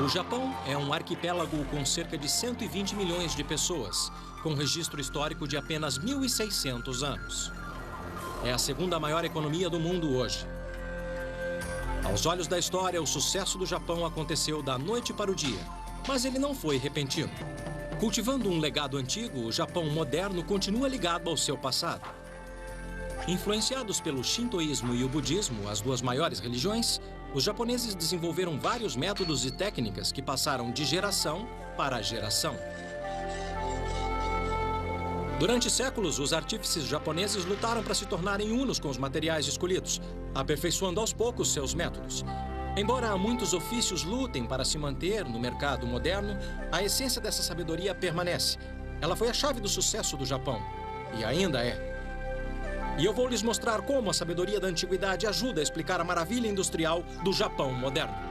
O Japão é um arquipélago com cerca de 120 milhões de pessoas, com registro histórico de apenas 1.600 anos. É a segunda maior economia do mundo hoje. Aos olhos da história, o sucesso do Japão aconteceu da noite para o dia, mas ele não foi repentino. Cultivando um legado antigo, o Japão moderno continua ligado ao seu passado. Influenciados pelo shintoísmo e o budismo, as duas maiores religiões, os japoneses desenvolveram vários métodos e técnicas que passaram de geração para geração. Durante séculos, os artífices japoneses lutaram para se tornarem unos com os materiais escolhidos, aperfeiçoando aos poucos seus métodos. Embora muitos ofícios lutem para se manter no mercado moderno, a essência dessa sabedoria permanece. Ela foi a chave do sucesso do Japão, e ainda é. E eu vou lhes mostrar como a sabedoria da antiguidade ajuda a explicar a maravilha industrial do Japão moderno.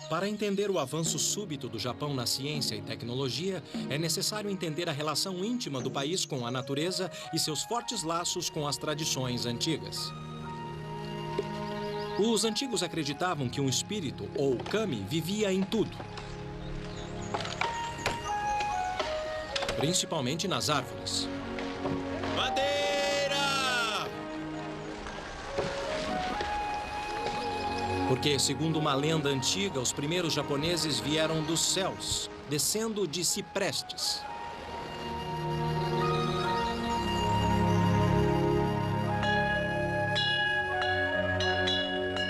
Para entender o avanço súbito do Japão na ciência e tecnologia, é necessário entender a relação íntima do país com a natureza e seus fortes laços com as tradições antigas. Os antigos acreditavam que um espírito, ou kami, vivia em tudo. Principalmente nas árvores. Porque, segundo uma lenda antiga, os primeiros japoneses vieram dos céus, descendo de ciprestes.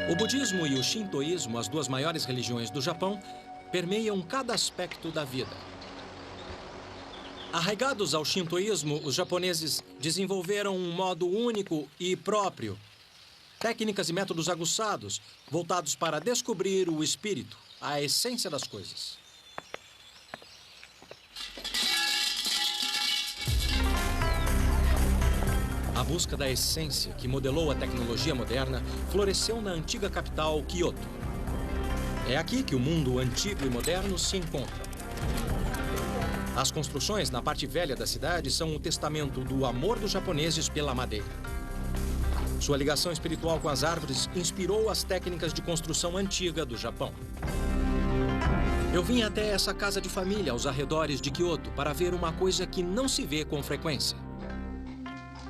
O budismo e o shintoísmo, as duas maiores religiões do Japão, permeiam cada aspecto da vida. Arraigados ao shintoísmo, os japoneses desenvolveram um modo único e próprio. Técnicas e métodos aguçados, voltados para descobrir o espírito, a essência das coisas. A busca da essência, que modelou a tecnologia moderna, floresceu na antiga capital, Kyoto. É aqui que o mundo antigo e moderno se encontram. As construções na parte velha da cidade são o testamento do amor dos japoneses pela madeira. Sua ligação espiritual com as árvores inspirou as técnicas de construção antiga do Japão. Eu vim até essa casa de família aos arredores de Kyoto para ver uma coisa que não se vê com frequência.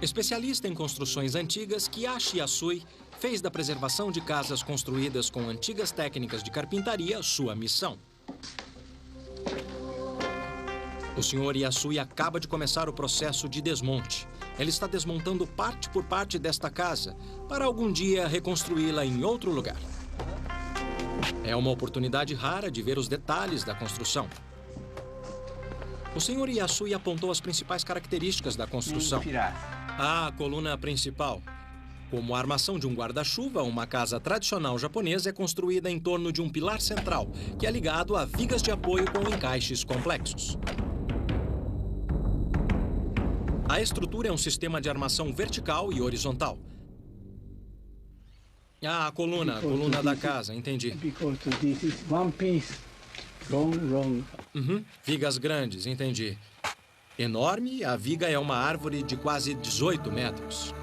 Especialista em construções antigas, Kiyoshi Yasui fez da preservação de casas construídas com antigas técnicas de carpintaria sua missão. O Sr. Yasui acaba de começar o processo de desmonte. Ele está desmontando parte por parte desta casa para algum dia reconstruí-la em outro lugar. É uma oportunidade rara de ver os detalhes da construção. O Sr. Yasui apontou as principais características da construção. A coluna principal. Como a armação de um guarda-chuva, uma casa tradicional japonesa é construída em torno de um pilar central, que é ligado a vigas de apoio com encaixes complexos. A estrutura é um sistema de armação vertical e horizontal. Ah, a coluna da casa, entendi. Vigas grandes, entendi. Enorme, a viga é uma árvore de quase 18 metros.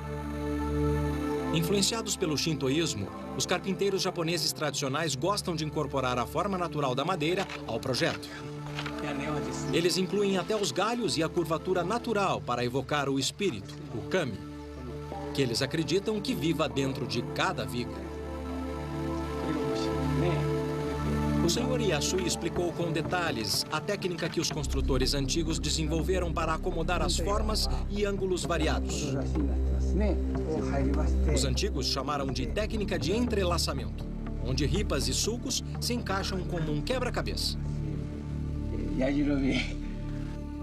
Influenciados pelo shintoísmo, os carpinteiros japoneses tradicionais gostam de incorporar a forma natural da madeira ao projeto. Eles incluem até os galhos e a curvatura natural para evocar o espírito, o kami, que eles acreditam que viva dentro de cada viga. O Sr. Yasui explicou com detalhes a técnica que os construtores antigos desenvolveram para acomodar as formas e ângulos variados. Os antigos chamaram de técnica de entrelaçamento, onde ripas e sulcos se encaixam como um quebra-cabeça.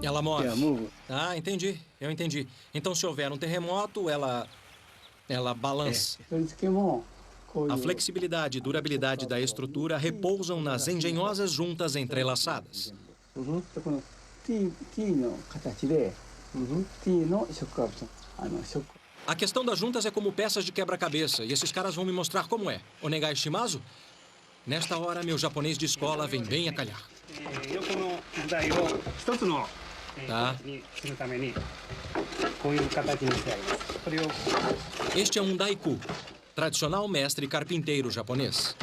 Ela move. Ah, entendi. Eu entendi. Então, se houver um terremoto, ela balança. A flexibilidade e durabilidade da estrutura repousam nas engenhosas juntas entrelaçadas. A questão das juntas é como peças de quebra-cabeça, e esses caras vão me mostrar como é. Onegai shimasu? Nesta hora, meu japonês de escola vem bem a calhar. Tá. Este é um daiku, tradicional mestre carpinteiro japonês.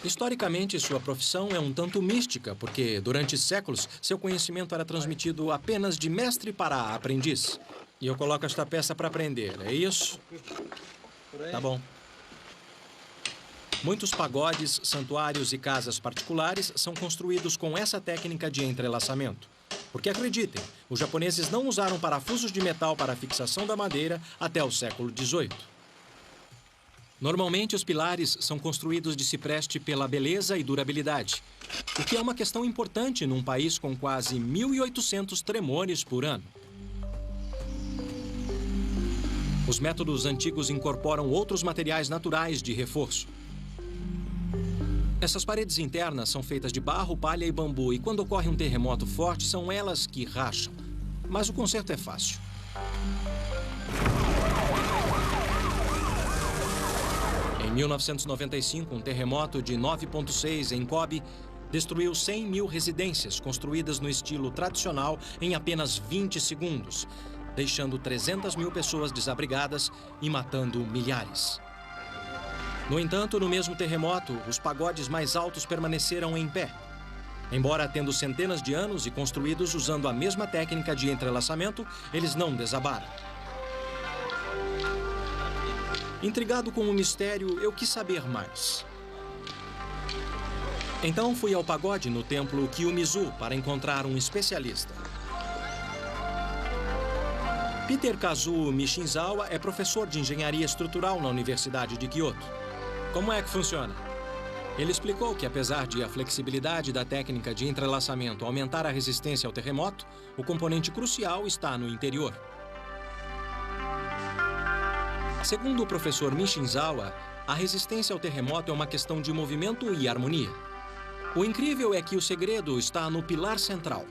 Historicamente, sua profissão é um tanto mística, porque durante séculos seu conhecimento era transmitido apenas de mestre para aprendiz. E eu coloco esta peça para aprender, é isso? Tá bom. Muitos pagodes, santuários e casas particulares são construídos com essa técnica de entrelaçamento. Porque, acreditem, os japoneses não usaram parafusos de metal para a fixação da madeira até o século XVIII. Normalmente, os pilares são construídos de cipreste pela beleza e durabilidade, o que é uma questão importante num país com quase 1.800 tremores por ano. Os métodos antigos incorporam outros materiais naturais de reforço. Essas paredes internas são feitas de barro, palha e bambu, e quando ocorre um terremoto forte, são elas que racham. Mas o conserto é fácil. Em 1995, um terremoto de 9,6 em Kobe destruiu 100 mil residências construídas no estilo tradicional em apenas 20 segundos, deixando 300 mil pessoas desabrigadas e matando milhares. No entanto, no mesmo terremoto, os pagodes mais altos permaneceram em pé. Embora tendo centenas de anos e construídos usando a mesma técnica de entrelaçamento, eles não desabaram. Intrigado com o mistério, eu quis saber mais. Então fui ao pagode no templo Kiyomizu para encontrar um especialista. Peter Kazuo Mishinzawa é professor de engenharia estrutural na Universidade de Kyoto. Como é que funciona? Ele explicou que, apesar de a flexibilidade da técnica de entrelaçamento aumentar a resistência ao terremoto, o componente crucial está no interior. Segundo o professor Mishinzawa, a resistência ao terremoto é uma questão de movimento e harmonia. O incrível é que o segredo está no pilar central.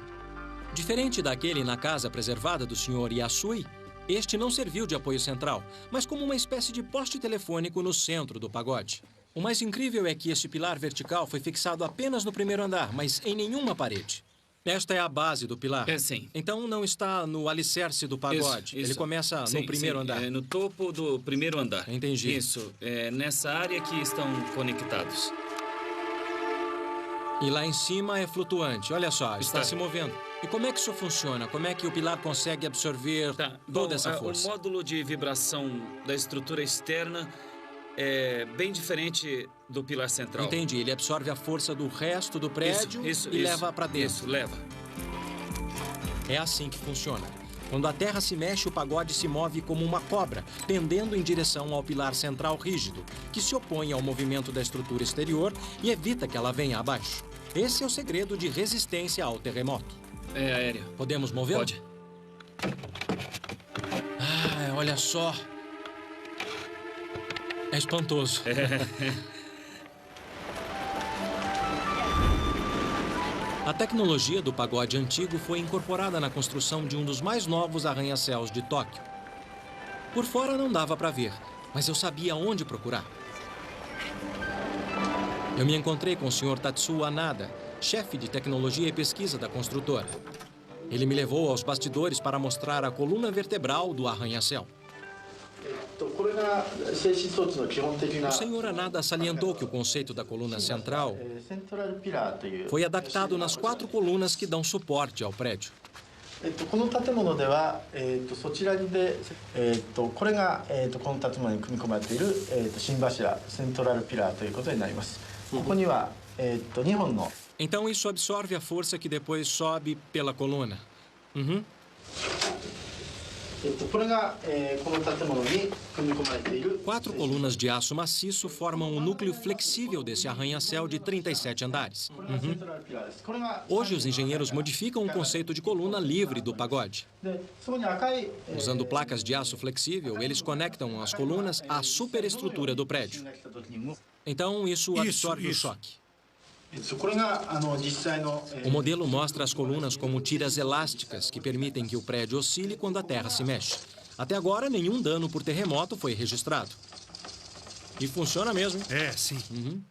Diferente daquele na casa preservada do Sr. Yasui, este não serviu de apoio central, mas como uma espécie de poste telefônico no centro do pagode. O mais incrível é que esse pilar vertical foi fixado apenas no primeiro andar, mas em nenhuma parede. Esta é a base do pilar. É, sim. Então não está no alicerce do pagode. Isso. Ele começa no primeiro andar. É no topo do primeiro andar. Entendi. Isso. É nessa área que estão conectados. E lá em cima é flutuante. Olha só, está se movendo. E como é que isso funciona? Como é que o pilar consegue absorver toda essa força? O módulo de vibração da estrutura externa é bem diferente do pilar central. Entendi. Ele absorve a força do resto do prédio e leva para dentro. Isso, leva. É assim que funciona. Quando a terra se mexe, o pagode se move como uma cobra, pendendo em direção ao pilar central rígido, que se opõe ao movimento da estrutura exterior e evita que ela venha abaixo. Esse é o segredo de resistência ao terremoto. É aérea. Podemos movê-lo? Pode. Ah, olha só. É espantoso. A tecnologia do pagode antigo foi incorporada na construção de um dos mais novos arranha-céus de Tóquio. Por fora não dava para ver, mas eu sabia onde procurar. Eu me encontrei com o Sr. Tatsuo Anada, chefe de tecnologia e pesquisa da construtora. Ele me levou aos bastidores para mostrar a coluna vertebral do arranha-céu. O Sr. Anada salientou que o conceito da coluna central foi adaptado nas 4 colunas que dão suporte ao prédio. Então isso absorve a força que depois sobe pela coluna. Uhum. 4 colunas de aço maciço formam o núcleo flexível desse arranha-céu de 37 andares. Uhum. Hoje, os engenheiros modificam o conceito de coluna livre do pagode. Usando placas de aço flexível, eles conectam as colunas à superestrutura do prédio. Então, isso absorve o choque. O modelo mostra as colunas como tiras elásticas que permitem que o prédio oscile quando a terra se mexe. Até agora, nenhum dano por terremoto foi registrado. E funciona mesmo. É, sim.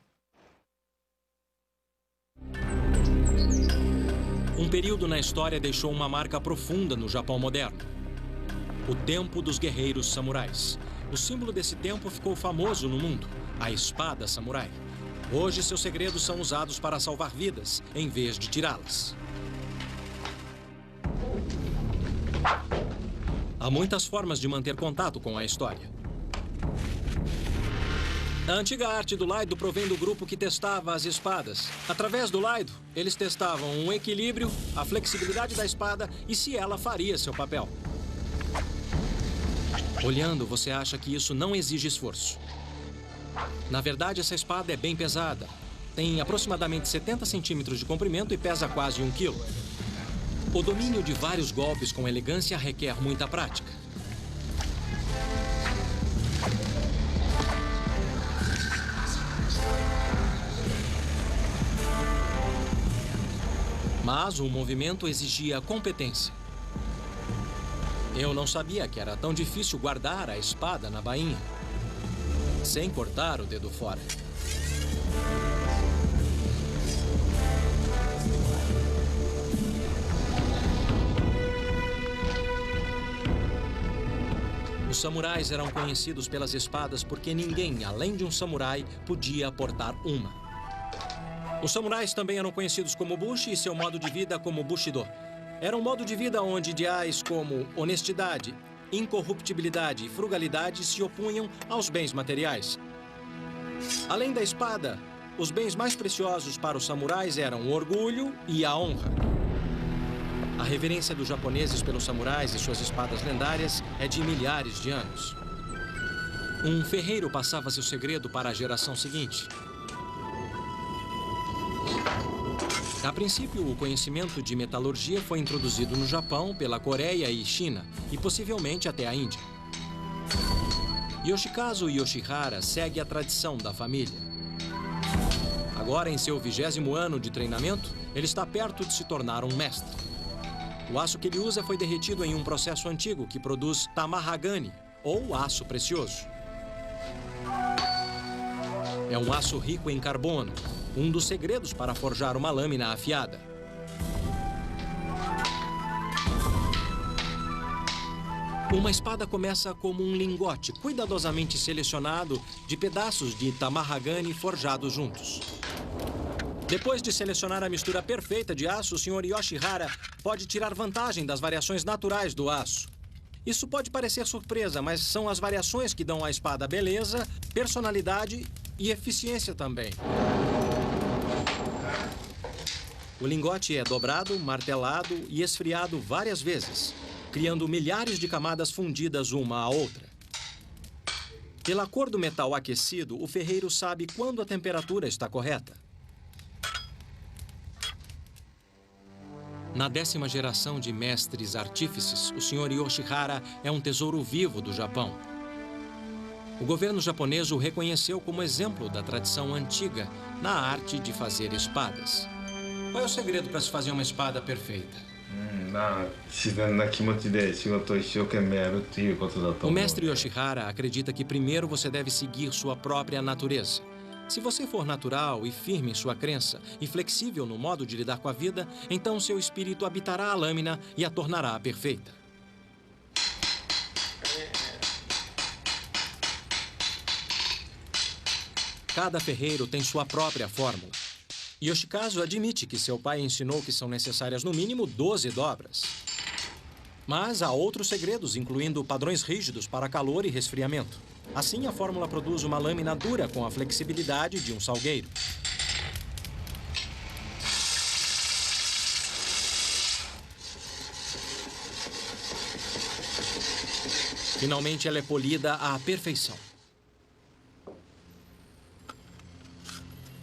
Um período na história deixou uma marca profunda no Japão moderno. O tempo dos guerreiros samurais. O símbolo desse tempo ficou famoso no mundo, a espada samurai. Hoje, seus segredos são usados para salvar vidas, em vez de tirá-las. Há muitas formas de manter contato com a história. A antiga arte do Laido provém do grupo que testava as espadas. Através do Laido, eles testavam o equilíbrio, a flexibilidade da espada e se ela faria seu papel. Olhando, você acha que isso não exige esforço. Na verdade, essa espada é bem pesada. Tem aproximadamente 70 centímetros de comprimento e pesa quase 1 quilo. O domínio de vários golpes com elegância requer muita prática. Mas o movimento exigia competência. Eu não sabia que era tão difícil guardar a espada na bainha, sem cortar o dedo fora. Os samurais eram conhecidos pelas espadas porque ninguém, além de um samurai, podia portar uma. Os samurais também eram conhecidos como bushi e seu modo de vida como bushido. Era um modo de vida onde ideais como honestidade, incorruptibilidade e frugalidade se opunham aos bens materiais. Além da espada, os bens mais preciosos para os samurais eram o orgulho e a honra. A reverência dos japoneses pelos samurais e suas espadas lendárias é de milhares de anos. Um ferreiro passava seu segredo para a geração seguinte. A princípio, o conhecimento de metalurgia foi introduzido no Japão, pela Coreia e China, e possivelmente até a Índia. Yoshikazu Yoshihara segue a tradição da família. Agora, em seu 20º ano de treinamento, ele está perto de se tornar um mestre. O aço que ele usa foi derretido em um processo antigo que produz tamahagani, ou aço precioso. É um aço rico em carbono, um dos segredos para forjar uma lâmina afiada. Uma espada começa como um lingote cuidadosamente selecionado de pedaços de tamahagani forjados juntos. Depois de selecionar a mistura perfeita de aço, o Sr. Yoshihara pode tirar vantagem das variações naturais do aço. Isso pode parecer surpresa, mas são as variações que dão à espada beleza, personalidade e eficiência também. O lingote é dobrado, martelado e esfriado várias vezes, criando milhares de camadas fundidas uma à outra. Pela cor do metal aquecido, o ferreiro sabe quando a temperatura está correta. Na 10ª geração de mestres artífices, o Sr. Yoshihara é um tesouro vivo do Japão. O governo japonês o reconheceu como exemplo da tradição antiga na arte de fazer espadas. Qual é o segredo para se fazer uma espada perfeita? O mestre Yoshihara acredita que primeiro você deve seguir sua própria natureza. Se você for natural e firme em sua crença e flexível no modo de lidar com a vida, então seu espírito habitará a lâmina e a tornará perfeita. Cada ferreiro tem sua própria fórmula. Yoshikazu admite que seu pai ensinou que são necessárias no mínimo 12 dobras. Mas há outros segredos, incluindo padrões rígidos para calor e resfriamento. Assim, a fórmula produz uma lâmina dura com a flexibilidade de um salgueiro. Finalmente, ela é polida à perfeição.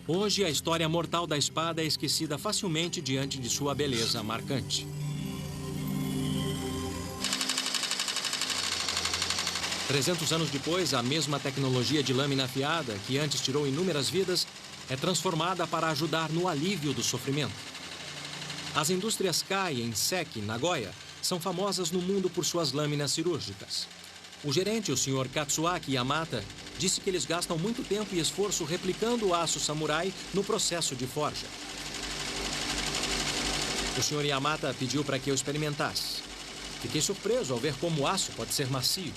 Hoje, a história mortal da espada é esquecida facilmente diante de sua beleza marcante. 300 anos depois, a mesma tecnologia de lâmina afiada, que antes tirou inúmeras vidas, é transformada para ajudar no alívio do sofrimento. As indústrias Kai em Seki, Nagoya, são famosas no mundo por suas lâminas cirúrgicas. O gerente, o Sr. Katsuaki Yamata, disse que eles gastam muito tempo e esforço replicando o aço samurai no processo de forja. O Sr. Yamata pediu para que eu experimentasse. Fiquei surpreso ao ver como o aço pode ser macio.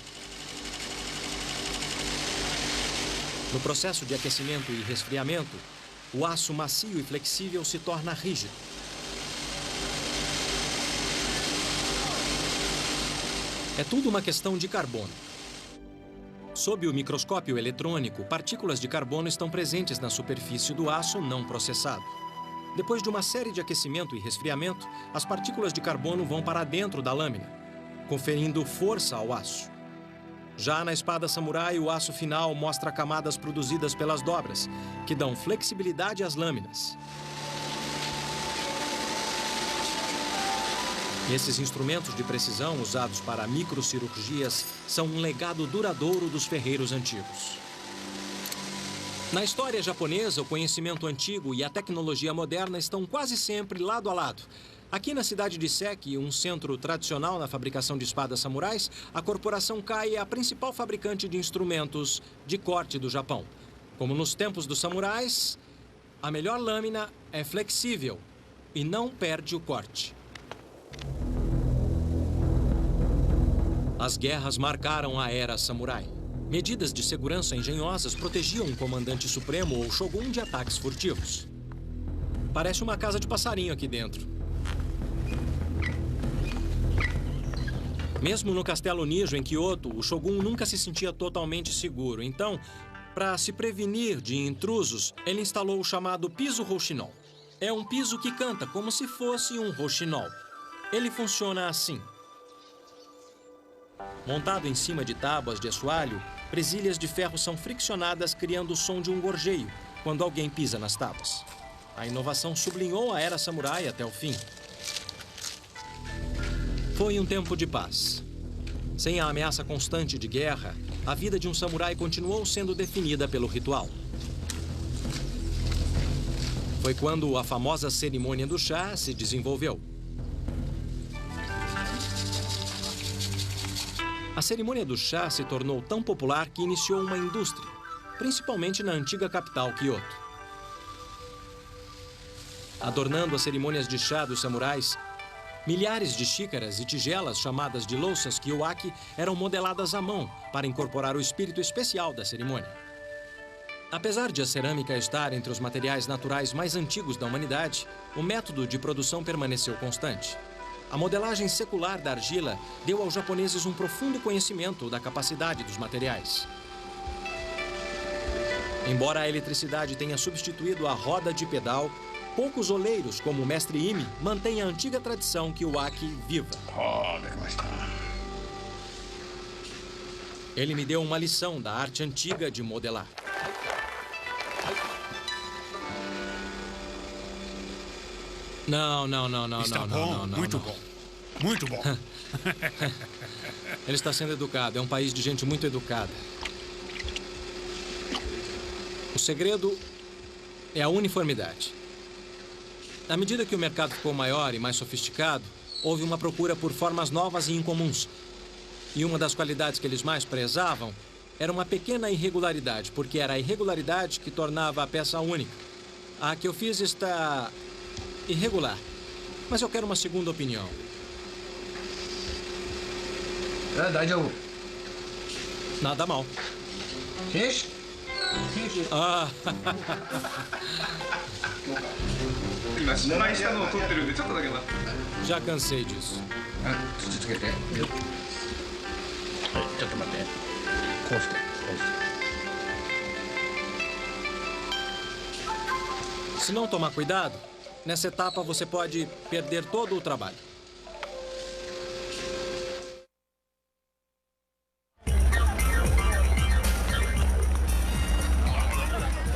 No processo de aquecimento e resfriamento, o aço macio e flexível se torna rígido. É tudo uma questão de carbono. Sob o microscópio eletrônico, partículas de carbono estão presentes na superfície do aço não processado. Depois de uma série de aquecimento e resfriamento, as partículas de carbono vão para dentro da lâmina, conferindo força ao aço. Já na espada samurai, o aço final mostra camadas produzidas pelas dobras, que dão flexibilidade às lâminas. Esses instrumentos de precisão usados para microcirurgias são um legado duradouro dos ferreiros antigos. Na história japonesa, o conhecimento antigo e a tecnologia moderna estão quase sempre lado a lado. Aqui na cidade de Seki, um centro tradicional na fabricação de espadas samurais, a corporação Kai é a principal fabricante de instrumentos de corte do Japão. Como nos tempos dos samurais, a melhor lâmina é flexível e não perde o corte. As guerras marcaram a era samurai. Medidas de segurança engenhosas protegiam um comandante supremo ou shogun de ataques furtivos. Parece uma casa de passarinho aqui dentro. Mesmo no Castelo Nijo, em Kyoto, o shogun nunca se sentia totalmente seguro. Então, para se prevenir de intrusos, ele instalou o chamado piso rouxinol. É um piso que canta como se fosse um rouxinol. Ele funciona assim. Montado em cima de tábuas de assoalho, presilhas de ferro são friccionadas, criando o som de um gorjeio quando alguém pisa nas tábuas. A inovação sublinhou a era samurai até o fim. Foi um tempo de paz. Sem a ameaça constante de guerra, a vida de um samurai continuou sendo definida pelo ritual. Foi quando a famosa cerimônia do chá se desenvolveu. A cerimônia do chá se tornou tão popular que iniciou uma indústria, principalmente na antiga capital, Kyoto. Adornando as cerimônias de chá dos samurais, milhares de xícaras e tigelas chamadas de louças kiwaki eram modeladas à mão para incorporar o espírito especial da cerimônia. Apesar de a cerâmica estar entre os materiais naturais mais antigos da humanidade, o método de produção permaneceu constante. A modelagem secular da argila deu aos japoneses um profundo conhecimento da capacidade dos materiais. Embora a eletricidade tenha substituído a roda de pedal, poucos oleiros, como o mestre Imi, mantêm a antiga tradição kiwaki viva. Ele me deu uma lição da arte antiga de modelar. Não. Está bom, muito bom. Muito bom. Ele está sendo educado. É um país de gente muito educada. O segredo é a uniformidade. À medida que o mercado ficou maior e mais sofisticado, houve uma procura por formas novas e incomuns. E uma das qualidades que eles mais prezavam era uma pequena irregularidade, porque era a irregularidade que tornava a peça única. A que eu fiz está irregular, mas eu quero uma segunda opinião. Nada mal. Ah. Já cansei disso. Se não tomar cuidado, nessa etapa você pode perder todo o trabalho.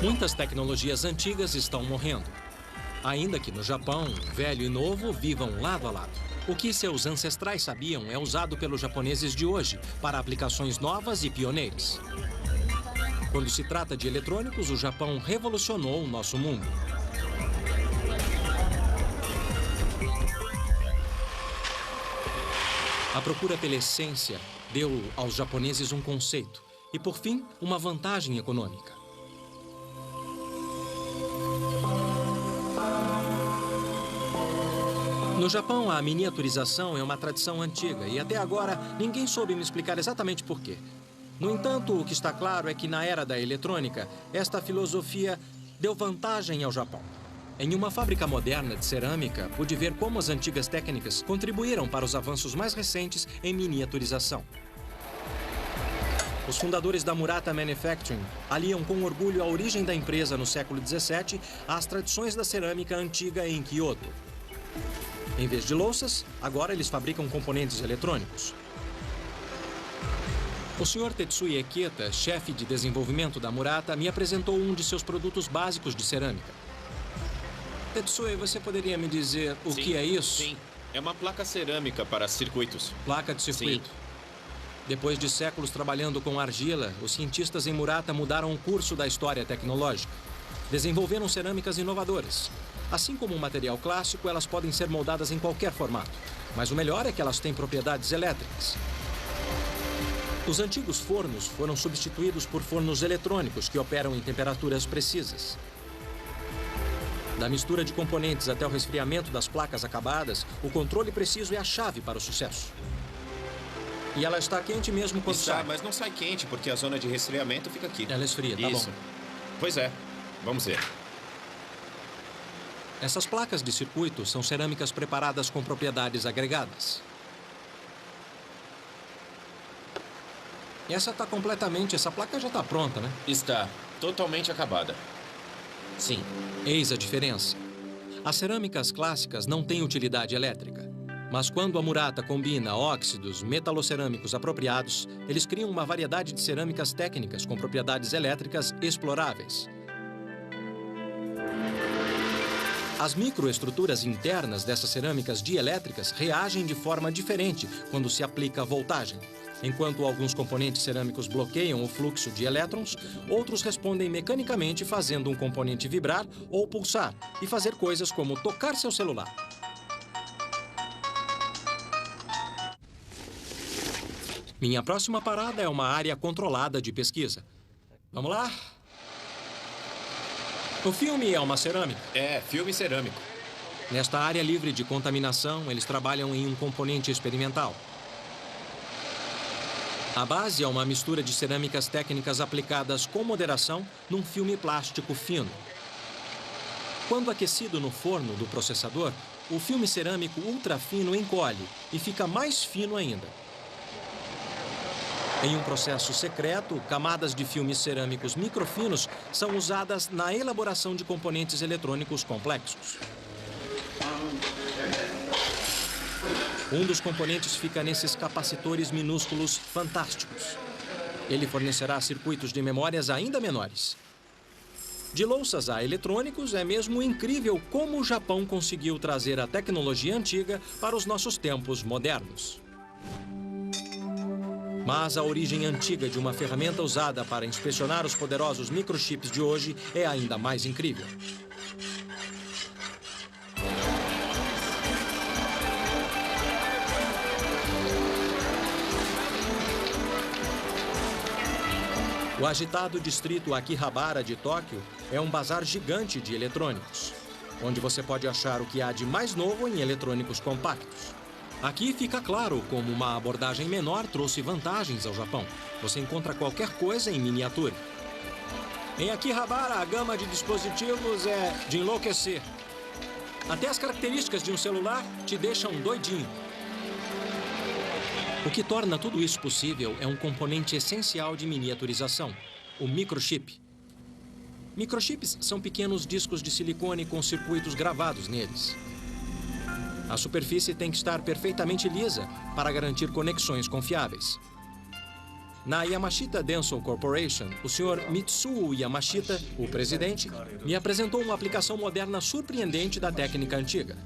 Muitas tecnologias antigas estão morrendo. Ainda que no Japão, velho e novo vivam lado a lado. O que seus ancestrais sabiam é usado pelos japoneses de hoje para aplicações novas e pioneiras. Quando se trata de eletrônicos, o Japão revolucionou o nosso mundo. A procura pela essência deu aos japoneses um conceito e, por fim, uma vantagem econômica. No Japão, a miniaturização é uma tradição antiga e até agora ninguém soube me explicar exatamente por quê. No entanto, o que está claro é que na era da eletrônica, esta filosofia deu vantagem ao Japão. Em uma fábrica moderna de cerâmica, pude ver como as antigas técnicas contribuíram para os avanços mais recentes em miniaturização. Os fundadores da Murata Manufacturing aliam com orgulho a origem da empresa no século XVII às tradições da cerâmica antiga em Kyoto. Em vez de louças, agora eles fabricam componentes eletrônicos. O Sr. Tetsuya Eketa, chefe de desenvolvimento da Murata, me apresentou um de seus produtos básicos de cerâmica. Tetsuya, você poderia me dizer o que é isso? Sim, é uma placa cerâmica para circuitos. Placa de circuito. Sim. Depois de séculos trabalhando com argila, os cientistas em Murata mudaram o curso da história tecnológica. Desenvolveram cerâmicas inovadoras. Assim como o material clássico, elas podem ser moldadas em qualquer formato. Mas o melhor é que elas têm propriedades elétricas. Os antigos fornos foram substituídos por fornos eletrônicos que operam em temperaturas precisas. Da mistura de componentes até o resfriamento das placas acabadas, o controle preciso é a chave para o sucesso. E ela está quente mesmo quando sai. Mas não sai quente, porque a zona de resfriamento fica aqui. Ela esfria, tá Isso. bom. Pois é. Vamos ver. Essas placas de circuito são cerâmicas preparadas com propriedades agregadas. Essa placa já está pronta, né? Está totalmente acabada. Sim. Eis a diferença. As cerâmicas clássicas não têm utilidade elétrica. Mas quando a Murata combina óxidos metalocerâmicos apropriados, eles criam uma variedade de cerâmicas técnicas com propriedades elétricas exploráveis. As microestruturas internas dessas cerâmicas dielétricas reagem de forma diferente quando se aplica voltagem. Enquanto alguns componentes cerâmicos bloqueiam o fluxo de elétrons, outros respondem mecanicamente fazendo um componente vibrar ou pulsar e fazer coisas como tocar seu celular. Minha próxima parada é uma área controlada de pesquisa. Vamos lá? O filme é uma cerâmica. É, filme cerâmico. Nesta área livre de contaminação, eles trabalham em um componente experimental. A base é uma mistura de cerâmicas técnicas aplicadas com moderação num filme plástico fino. Quando aquecido no forno do processador, o filme cerâmico ultrafino encolhe e fica mais fino ainda. Em um processo secreto, camadas de filmes cerâmicos microfinos são usadas na elaboração de componentes eletrônicos complexos. Um dos componentes fica nesses capacitores minúsculos fantásticos. Ele fornecerá circuitos de memórias ainda menores. De louças a eletrônicos, é mesmo incrível como o Japão conseguiu trazer a tecnologia antiga para os nossos tempos modernos. Mas a origem antiga de uma ferramenta usada para inspecionar os poderosos microchips de hoje é ainda mais incrível. O agitado distrito Akihabara de Tóquio é um bazar gigante de eletrônicos, onde você pode achar o que há de mais novo em eletrônicos compactos. Aqui fica claro como uma abordagem menor trouxe vantagens ao Japão. Você encontra qualquer coisa em miniatura. Em Akihabara, a gama de dispositivos é de enlouquecer. Até as características de um celular te deixam doidinho. O que torna tudo isso possível é um componente essencial de miniaturização, o microchip. Microchips são pequenos discos de silicone com circuitos gravados neles. A superfície tem que estar perfeitamente lisa para garantir conexões confiáveis. Na Yamashita Denso Corporation, o Sr. Mitsuo Yamashita, o presidente, me apresentou uma aplicação moderna surpreendente da técnica antiga.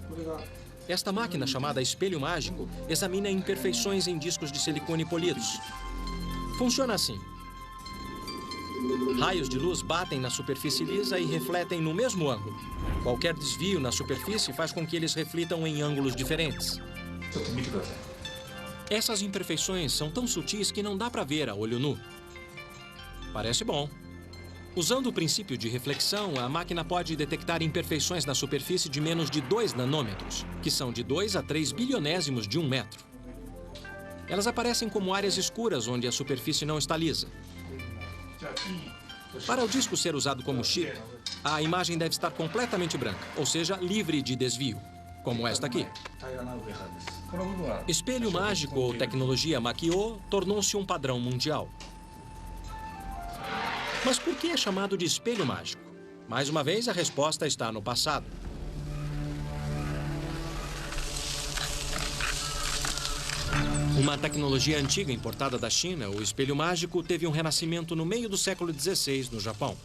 Esta máquina, chamada espelho mágico, examina imperfeições em discos de silicone polidos. Funciona assim. Raios de luz batem na superfície lisa e refletem no mesmo ângulo. Qualquer desvio na superfície faz com que eles reflitam em ângulos diferentes. Essas imperfeições são tão sutis que não dá para ver a olho nu. Parece bom. Usando o princípio de reflexão, a máquina pode detectar imperfeições na superfície de menos de 2 nanômetros, que são de 2 a 3 bilionésimos de 1 metro. Elas aparecem como áreas escuras onde a superfície não está lisa. Para o disco ser usado como chip, a imagem deve estar completamente branca, ou seja, livre de desvio, como esta aqui. Espelho mágico ou tecnologia Makio tornou-se um padrão mundial. Mas por que é chamado de espelho mágico? Mais uma vez, a resposta está no passado. Uma tecnologia antiga importada da China, o espelho mágico teve um renascimento no meio do século XVI no Japão.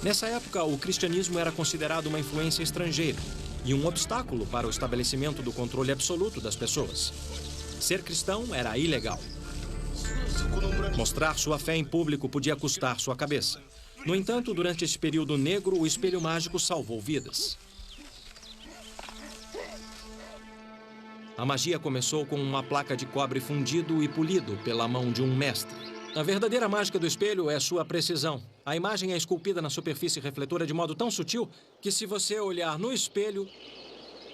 Nessa época, o cristianismo era considerado uma influência estrangeira e um obstáculo para o estabelecimento do controle absoluto das pessoas. Ser cristão era ilegal. Mostrar sua fé em público podia custar sua cabeça. No entanto, durante esse período negro, o espelho mágico salvou vidas. A magia começou com uma placa de cobre fundido e polido pela mão de um mestre. A verdadeira mágica do espelho é sua precisão. A imagem é esculpida na superfície refletora de modo tão sutil que, se você olhar no espelho,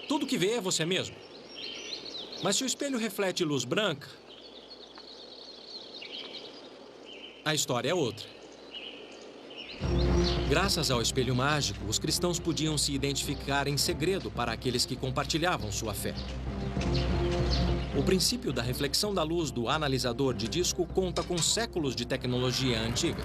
tudo que vê é você mesmo. Mas se o espelho reflete luz branca, a história é outra. Graças ao espelho mágico, os cristãos podiam se identificar em segredo para aqueles que compartilhavam sua fé. O princípio da reflexão da luz do analisador de disco conta com séculos de tecnologia antiga.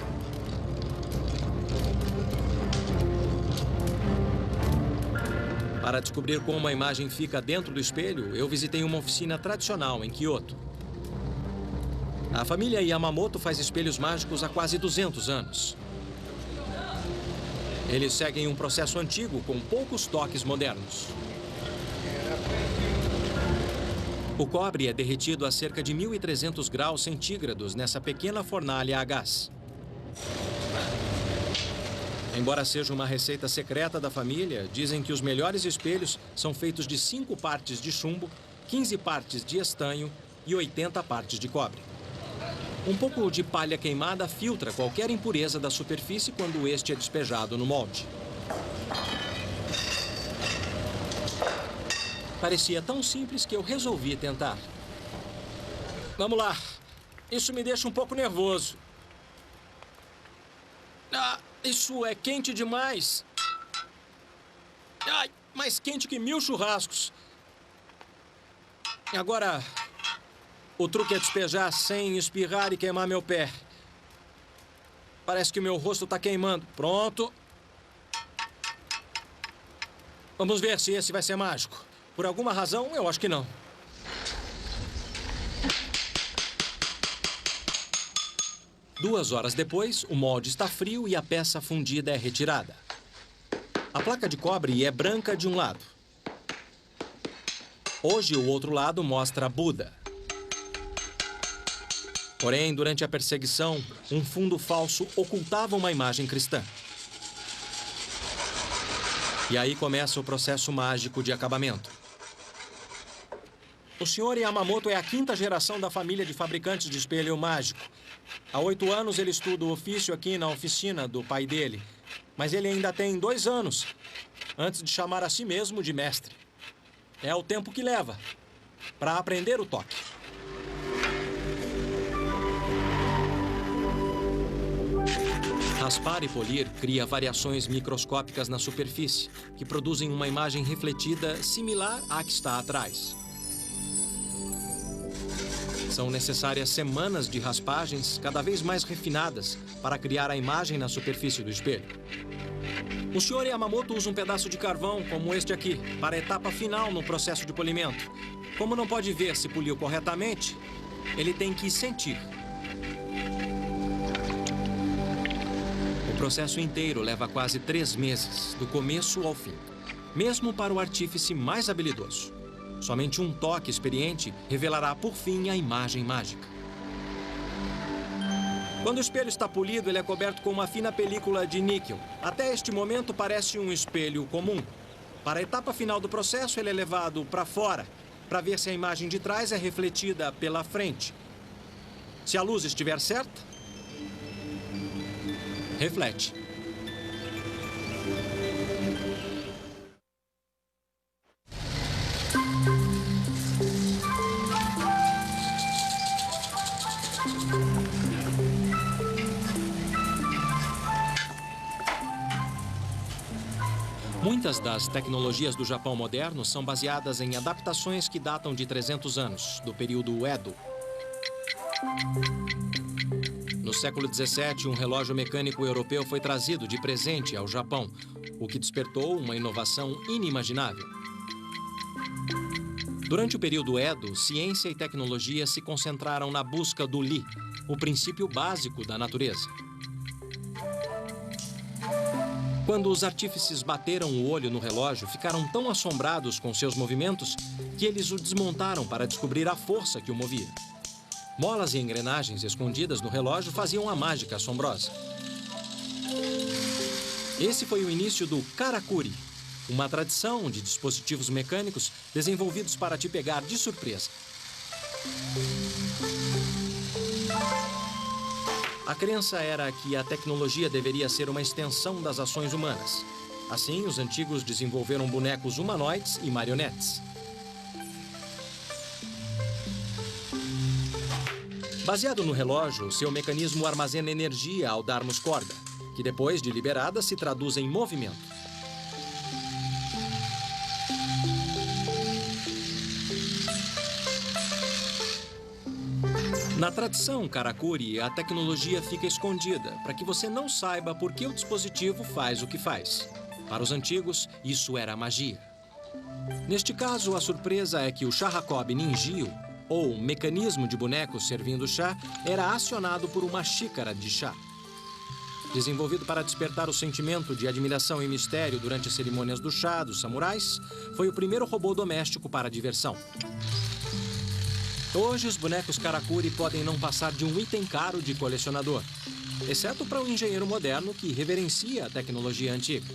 Para descobrir como a imagem fica dentro do espelho, eu visitei uma oficina tradicional em Kyoto. A família Yamamoto faz espelhos mágicos há quase 200 anos. Eles seguem um processo antigo com poucos toques modernos. O cobre é derretido a cerca de 1.300 graus centígrados nessa pequena fornalha a gás. Embora seja uma receita secreta da família, dizem que os melhores espelhos são feitos de 5 partes de chumbo, 15 partes de estanho e 80 partes de cobre. Um pouco de palha queimada filtra qualquer impureza da superfície quando este é despejado no molde. Parecia tão simples que eu resolvi tentar. Vamos lá. Isso me deixa um pouco nervoso. Isso é quente demais. Ai, mais quente que 1000 churrascos. E agora, o truque é despejar sem espirrar e queimar meu pé. Parece que o meu rosto está queimando. Pronto. Vamos ver se esse vai ser mágico. Por alguma razão, eu acho que não. Duas horas depois, o molde está frio e a peça fundida é retirada. A placa de cobre é branca de um lado. Hoje, o outro lado mostra Buda. Porém, durante a perseguição, um fundo falso ocultava uma imagem cristã. E aí começa o processo mágico de acabamento. O Sr. Yamamoto é a 5ª geração da família de fabricantes de espelho mágico. Há 8 anos ele estuda o ofício aqui na oficina do pai dele. Mas ele ainda tem 2 anos antes de chamar a si mesmo de mestre. É o tempo que leva para aprender o toque. Raspar e polir cria variações microscópicas na superfície, que produzem uma imagem refletida similar à que está atrás. São necessárias semanas de raspagens cada vez mais refinadas para criar a imagem na superfície do espelho. O Sr. Yamamoto usa um pedaço de carvão, como este aqui, para a etapa final no processo de polimento. Como não pode ver se poliu corretamente, ele tem que sentir. O processo inteiro leva quase 3 meses, do começo ao fim, mesmo para o artífice mais habilidoso. Somente um toque experiente revelará, por fim, a imagem mágica. Quando o espelho está polido, ele é coberto com uma fina película de níquel. Até este momento, parece um espelho comum. Para a etapa final do processo, ele é levado para fora para ver se a imagem de trás é refletida pela frente. Se a luz estiver certa, reflete. Muitas das tecnologias do Japão moderno são baseadas em adaptações que datam de 300 anos, do período Edo. No século XVII, um relógio mecânico europeu foi trazido de presente ao Japão, o que despertou uma inovação inimaginável. Durante o período Edo, ciência e tecnologia se concentraram na busca do Li, o princípio básico da natureza. Quando os artífices bateram o olho no relógio, ficaram tão assombrados com seus movimentos que eles o desmontaram para descobrir a força que o movia. Molas e engrenagens escondidas no relógio faziam a mágica assombrosa. Esse foi o início do karakuri, uma tradição de dispositivos mecânicos desenvolvidos para te pegar de surpresa. A crença era que a tecnologia deveria ser uma extensão das ações humanas. Assim, os antigos desenvolveram bonecos humanoides e marionetes. Baseado no relógio, seu mecanismo armazena energia ao darmos corda, que depois de liberada se traduz em movimento. Na tradição karakuri, a tecnologia fica escondida, para que você não saiba por que o dispositivo faz o que faz. Para os antigos, isso era magia. Neste caso, a surpresa é que o Shahakobi Ninjio, ou mecanismo de bonecos servindo chá, era acionado por uma xícara de chá. Desenvolvido para despertar o sentimento de admiração e mistério durante as cerimônias do chá dos samurais, foi o primeiro robô doméstico para diversão. Hoje, os bonecos karakuri podem não passar de um item caro de colecionador, exceto para um engenheiro moderno que reverencia a tecnologia antiga.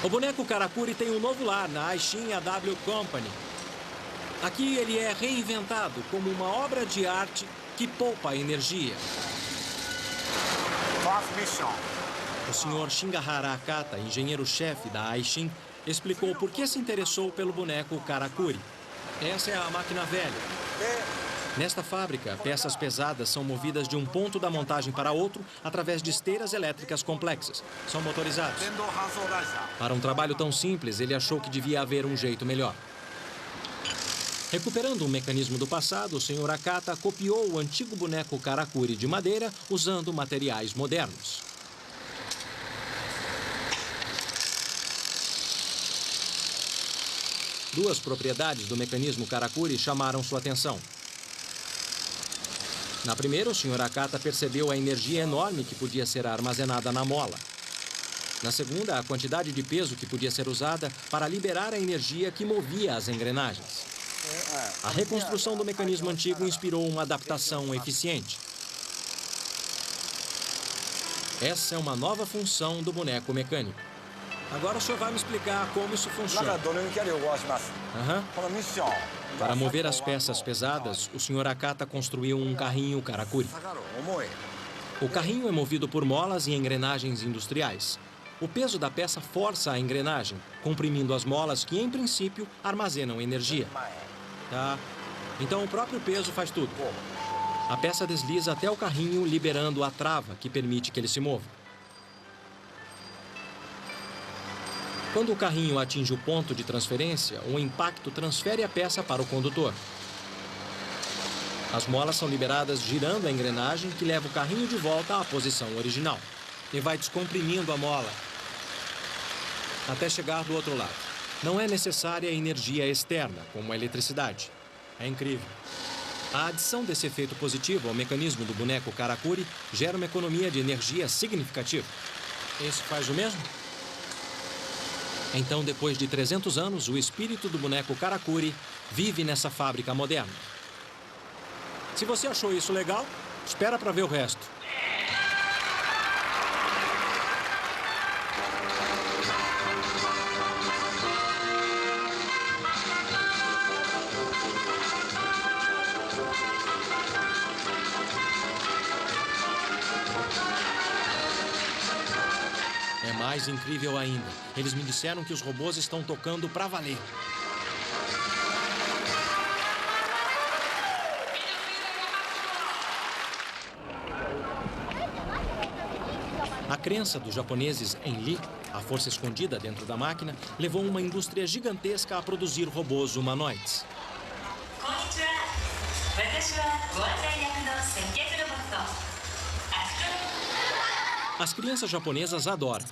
O boneco karakuri tem um novo lar na Aishin AW Company. Aqui ele é reinventado como uma obra de arte que poupa energia. O Sr. Shingahara Akata, engenheiro-chefe da Aishin, explicou por que se interessou pelo boneco karakuri. Essa é a máquina velha. Nesta fábrica, peças pesadas são movidas de um ponto da montagem para outro através de esteiras elétricas complexas. São motorizados. Para um trabalho tão simples, ele achou que devia haver um jeito melhor. Recuperando um mecanismo do passado, o Sr. Akata copiou o antigo boneco karakuri de madeira usando materiais modernos. Duas propriedades do mecanismo karakuri chamaram sua atenção. Na primeira, o Sr. Akata percebeu a energia enorme que podia ser armazenada na mola. Na segunda, a quantidade de peso que podia ser usada para liberar a energia que movia as engrenagens. A reconstrução do mecanismo antigo inspirou uma adaptação eficiente. Essa é uma nova função do boneco mecânico. Agora o senhor vai me explicar como isso funciona. Para mover as peças pesadas, o Sr. Akata construiu um carrinho karakuri. O carrinho é movido por molas e engrenagens industriais. O peso da peça força a engrenagem, comprimindo as molas que, em princípio, armazenam energia. Tá? Então o próprio peso faz tudo. A peça desliza até o carrinho, liberando a trava que permite que ele se mova. Quando o carrinho atinge o ponto de transferência, o impacto transfere a peça para o condutor. As molas são liberadas girando a engrenagem que leva o carrinho de volta à posição original. E vai descomprimindo a mola até chegar do outro lado. Não é necessária energia externa, como a eletricidade. É incrível. A adição desse efeito positivo ao mecanismo do boneco karakuri gera uma economia de energia significativa. Esse faz o mesmo? Então, depois de 300 anos, o espírito do boneco karakuri vive nessa fábrica moderna. Se você achou isso legal, espera para ver o resto. mais incrível ainda. Eles me disseram que os robôs estão tocando pra valer. A crença dos japoneses em Li, a força escondida dentro da máquina, levou uma indústria gigantesca a produzir robôs humanoides. As crianças japonesas adoram.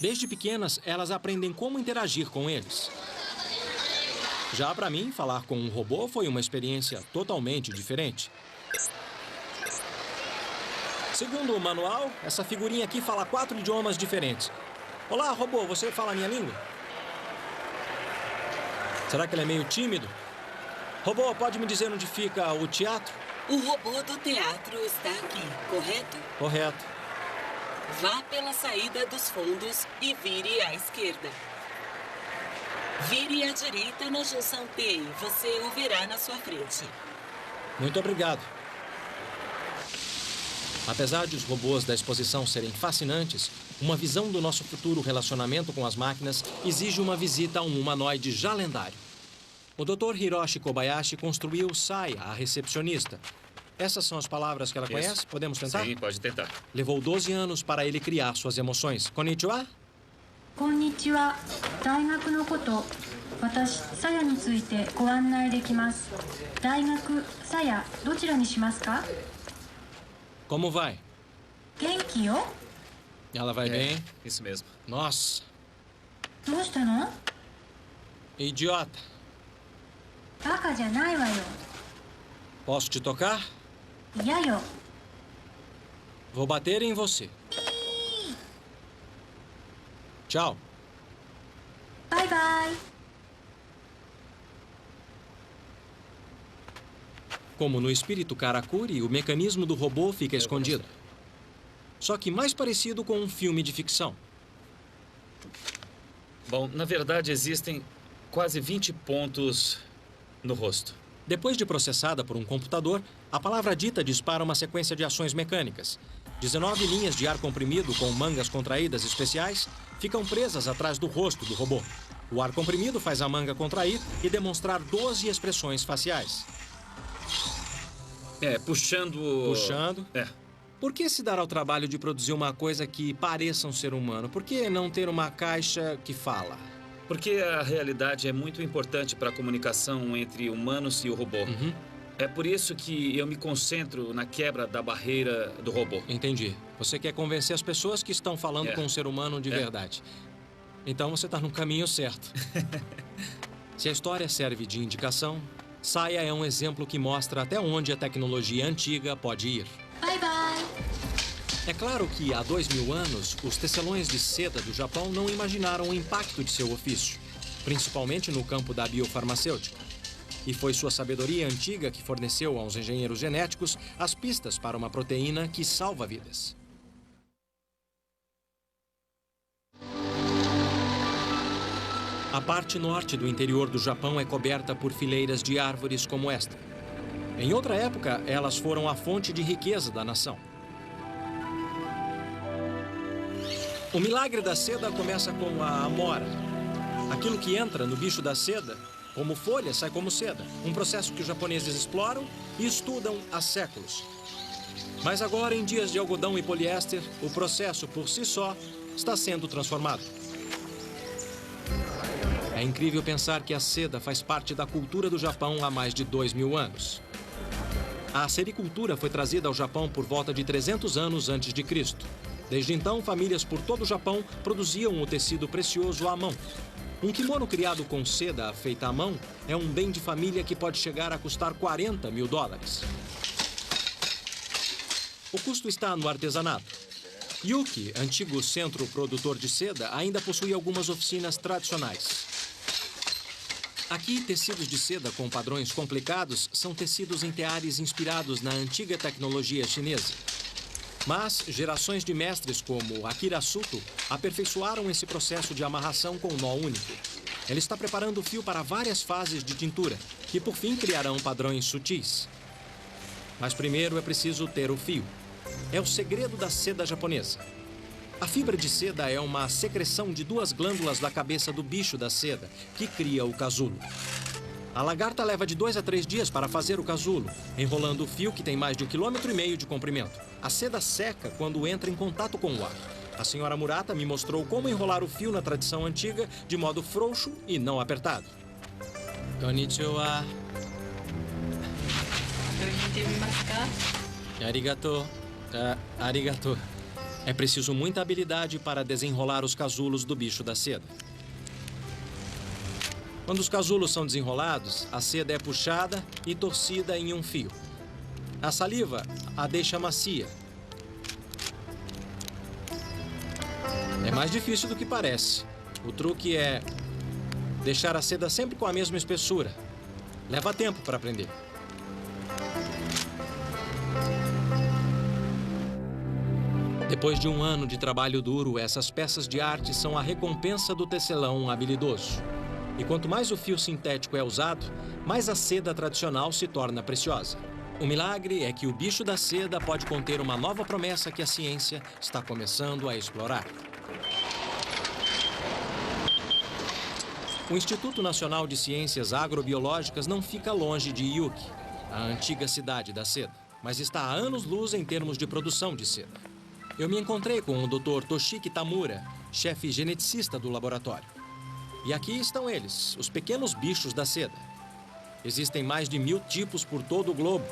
Desde pequenas, elas aprendem como interagir com eles. Já para mim, falar com um robô foi uma experiência totalmente diferente. Segundo o manual, essa figurinha aqui fala 4 idiomas diferentes. Olá, robô, você fala a minha língua? Será que ele é meio tímido? Robô, pode me dizer onde fica o teatro? O robô do teatro está aqui, correto? Correto. Vá pela saída dos fundos e vire à esquerda. Vire à direita na junção T e você o verá na sua frente. Muito obrigado. Apesar de os robôs da exposição serem fascinantes, uma visão do nosso futuro relacionamento com as máquinas exige uma visita a um humanoide já lendário. O Dr. Hiroshi Kobayashi construiu Saya, a recepcionista. Essas são as palavras que ela conhece? Podemos tentar? Sim, pode tentar. Levou 12 anos para ele criar suas emoções. Konnichiwa? Konnichiwa. 大学のこと、私、さやについてご案内できます。大学、さや、どちらにしますか? Como vai? 元気よ。 Ela vai bem? Isso mesmo. Nossa, どうしたの? idiota. バカじゃないわよ。 Posso te tocar? 嫌よ。 Vou bater em você. Tchau. バイバイ。 Como no espírito Karakuri, o mecanismo do robô fica escondido. Só que mais parecido com um filme de ficção. Bom, na verdade existem quase 20 pontos no rosto. Depois de processada por um computador, a palavra dita dispara uma sequência de ações mecânicas. 19 linhas de ar comprimido com mangas contraídas especiais ficam presas atrás do rosto do robô. O ar comprimido faz a manga contrair e demonstrar 12 expressões faciais. Puxando... Puxando. Por que se dar ao trabalho de produzir uma coisa que pareça um ser humano? Por que não ter uma caixa que fala? Porque a realidade é muito importante para a comunicação entre humanos e o robô. É por isso que eu me concentro na quebra da barreira do robô. Entendi. Você quer convencer as pessoas que estão falando com um ser humano de verdade. Então você está no caminho certo. Se a história serve de indicação, Saya é um exemplo que mostra até onde a tecnologia antiga pode ir. Bye, bye. É claro que há 2000 anos, os tecelões de seda do Japão não imaginaram o impacto de seu ofício, principalmente no campo da biofarmacêutica. E foi sua sabedoria antiga que forneceu aos engenheiros genéticos as pistas para uma proteína que salva vidas. A parte norte do interior do Japão é coberta por fileiras de árvores como esta. Em outra época, elas foram a fonte de riqueza da nação. O milagre da seda começa com a amora. Aquilo que entra no bicho da seda, como folha, sai como seda. Um processo que os japoneses exploram e estudam há séculos. Mas agora, em dias de algodão e poliéster, o processo por si só está sendo transformado. É incrível pensar que a seda faz parte da cultura do Japão há mais de 2000 anos. A sericultura foi trazida ao Japão por volta de 300 anos antes de Cristo. Desde então, famílias por todo o Japão produziam o tecido precioso à mão. Um kimono criado com seda feita à mão é um bem de família que pode chegar a custar $40 mil. O custo está no artesanato. Yuki, antigo centro produtor de seda, ainda possui algumas oficinas tradicionais. Aqui, tecidos de seda com padrões complicados são tecidos em teares inspirados na antiga tecnologia chinesa. Mas gerações de mestres como Akira Suto aperfeiçoaram esse processo de amarração com nó único. Ele está preparando o fio para várias fases de tintura, que por fim criarão padrões sutis. Mas primeiro é preciso ter o fio. É o segredo da seda japonesa. A fibra de seda é uma secreção de duas glândulas da cabeça do bicho da seda, que cria o casulo. A lagarta leva de 2 a 3 dias para fazer o casulo, enrolando o fio que tem mais de 1,5 km de comprimento. A seda seca quando entra em contato com o ar. A senhora Murata me mostrou como enrolar o fio na tradição antiga de modo frouxo e não apertado. Konnichiwa. Arigato. Arigato. É preciso muita habilidade para desenrolar os casulos do bicho da seda. Quando os casulos são desenrolados, a seda é puxada e torcida em um fio. A saliva a deixa macia. É mais difícil do que parece. O truque é deixar a seda sempre com a mesma espessura. Leva tempo para aprender. Depois de um ano de trabalho duro, essas peças de arte são a recompensa do tecelão habilidoso. E quanto mais o fio sintético é usado, mais a seda tradicional se torna preciosa. O milagre é que o bicho da seda pode conter uma nova promessa que a ciência está começando a explorar. O Instituto Nacional de Ciências Agrobiológicas não fica longe de Yuki, a antiga cidade da seda, mas está a anos-luz em termos de produção de seda. Eu me encontrei com o Dr. Toshiki Tamura, chefe geneticista do laboratório. E aqui estão eles, os pequenos bichos da seda. Existem mais de 1000 tipos por todo o globo,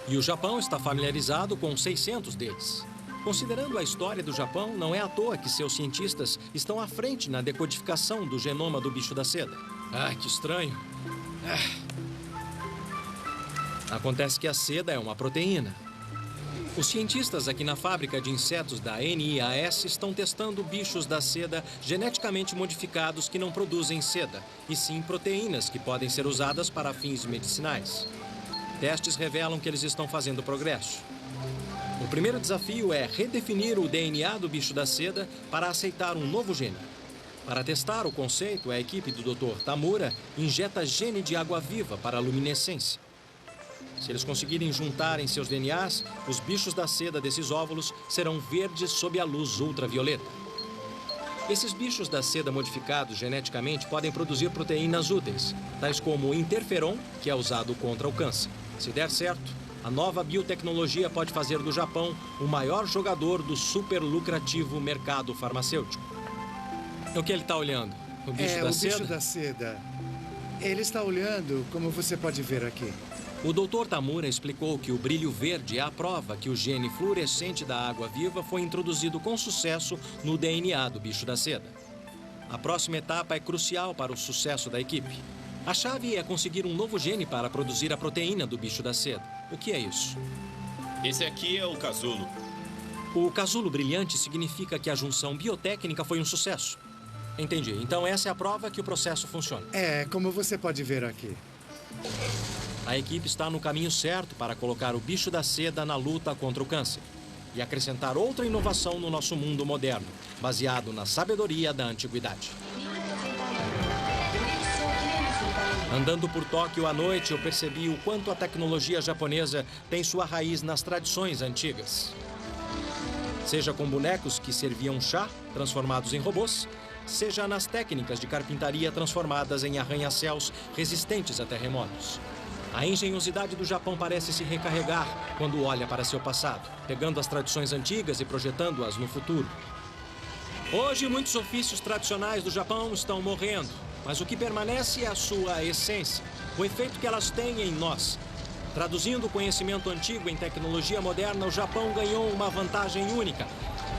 e o Japão está familiarizado com 600 deles. Considerando a história do Japão, não é à toa que seus cientistas estão à frente na decodificação do genoma do bicho da seda. Ah, que estranho. Acontece que a seda é uma proteína. Os cientistas aqui na fábrica de insetos da NIAS estão testando bichos da seda geneticamente modificados que não produzem seda, e sim proteínas que podem ser usadas para fins medicinais. Testes revelam que eles estão fazendo progresso. O primeiro desafio é redefinir o DNA do bicho da seda para aceitar um novo gene. Para testar o conceito, a equipe do Dr. Tamura injeta gene de água-viva para a luminescência. Se eles conseguirem juntar em seus DNAs, os bichos da seda desses óvulos serão verdes sob a luz ultravioleta. Esses bichos da seda modificados geneticamente podem produzir proteínas úteis, tais como o interferon, que é usado contra o câncer. Se der certo, a nova biotecnologia pode fazer do Japão o maior jogador do super lucrativo mercado farmacêutico. O que ele está olhando? O bicho da seda? O bicho da seda. Ele está olhando, como você pode ver aqui. O Dr. Tamura explicou que o brilho verde é a prova que o gene fluorescente da água-viva foi introduzido com sucesso no DNA do bicho da seda. A próxima etapa é crucial para o sucesso da equipe. A chave é conseguir um novo gene para produzir a proteína do bicho da seda. O que é isso? Esse aqui é o casulo. O casulo brilhante significa que a junção biotécnica foi um sucesso. Entendi. Então essa é a prova que o processo funciona. Como você pode ver aqui. A equipe está no caminho certo para colocar o bicho da seda na luta contra o câncer e acrescentar outra inovação no nosso mundo moderno, baseado na sabedoria da antiguidade. Andando por Tóquio à noite, eu percebi o quanto a tecnologia japonesa tem sua raiz nas tradições antigas. Seja com bonecos que serviam chá, transformados em robôs, seja nas técnicas de carpintaria transformadas em arranha-céus resistentes a terremotos. A engenhosidade do Japão parece se recarregar quando olha para seu passado, pegando as tradições antigas e projetando-as no futuro. Hoje, muitos ofícios tradicionais do Japão estão morrendo, mas o que permanece é a sua essência, o efeito que elas têm em nós. Traduzindo o conhecimento antigo em tecnologia moderna, o Japão ganhou uma vantagem única.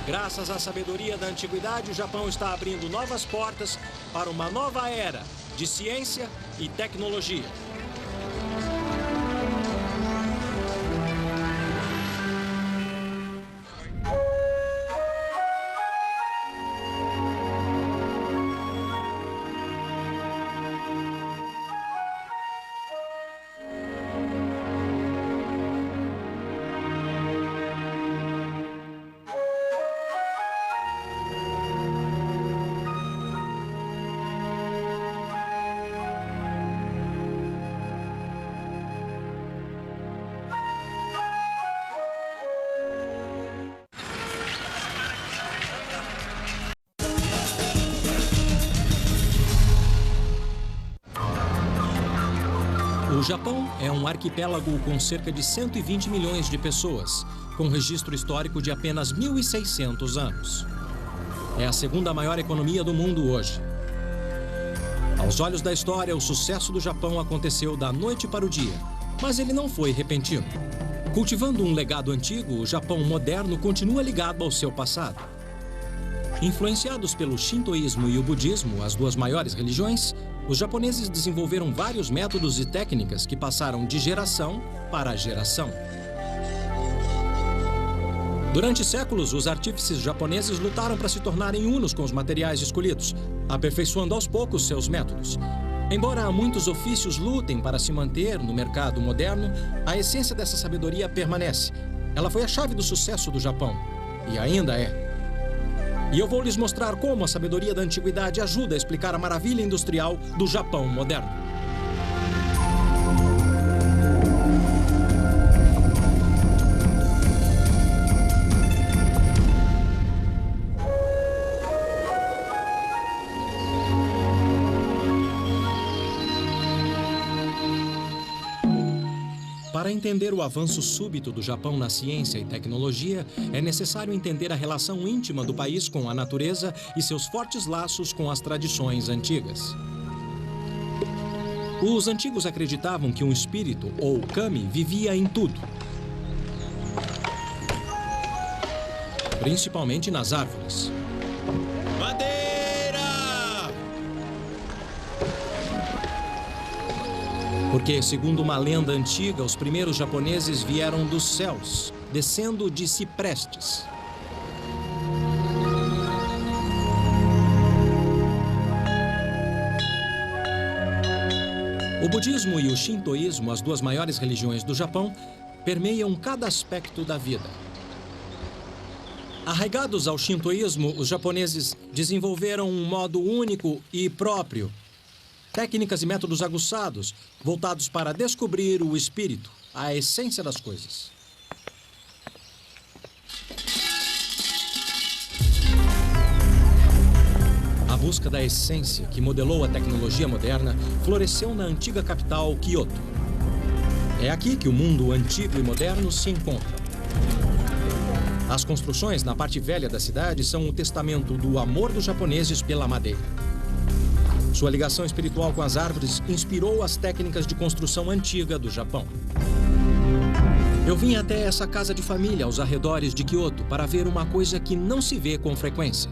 Graças à sabedoria da antiguidade, o Japão está abrindo novas portas para uma nova era de ciência e tecnologia. O Japão é um arquipélago com cerca de 120 milhões de pessoas, com registro histórico de apenas 1.600 anos. É a segunda maior economia do mundo hoje. Aos olhos da história, o sucesso do Japão aconteceu da noite para o dia, mas ele não foi repentino. Cultivando um legado antigo, o Japão moderno continua ligado ao seu passado. Influenciados pelo shintoísmo e o budismo, as duas maiores religiões, os japoneses desenvolveram vários métodos e técnicas que passaram de geração para geração. Durante séculos, os artífices japoneses lutaram para se tornarem unos com os materiais escolhidos, aperfeiçoando aos poucos seus métodos. Embora muitos ofícios lutem para se manter no mercado moderno, a essência dessa sabedoria permanece. Ela foi a chave do sucesso do Japão, e ainda é. E eu vou lhes mostrar como a sabedoria da antiguidade ajuda a explicar a maravilha industrial do Japão moderno. Para entender o avanço súbito do Japão na ciência e tecnologia, é necessário entender a relação íntima do país com a natureza e seus fortes laços com as tradições antigas. Os antigos acreditavam que um espírito, ou kami, vivia em tudo, principalmente nas árvores. Porque, segundo uma lenda antiga, os primeiros japoneses vieram dos céus, descendo de ciprestes. O budismo e o shintoísmo, as duas maiores religiões do Japão, permeiam cada aspecto da vida. Arraigados ao shintoísmo, os japoneses desenvolveram um modo único e próprio, técnicas e métodos aguçados, voltados para descobrir o espírito, a essência das coisas. A busca da essência, que modelou a tecnologia moderna, floresceu na antiga capital, Kyoto. É aqui que o mundo antigo e moderno se encontram. As construções na parte velha da cidade são o testamento do amor dos japoneses pela madeira. Sua ligação espiritual com as árvores inspirou as técnicas de construção antiga do Japão. Eu vim até essa casa de família aos arredores de Kyoto para ver uma coisa que não se vê com frequência.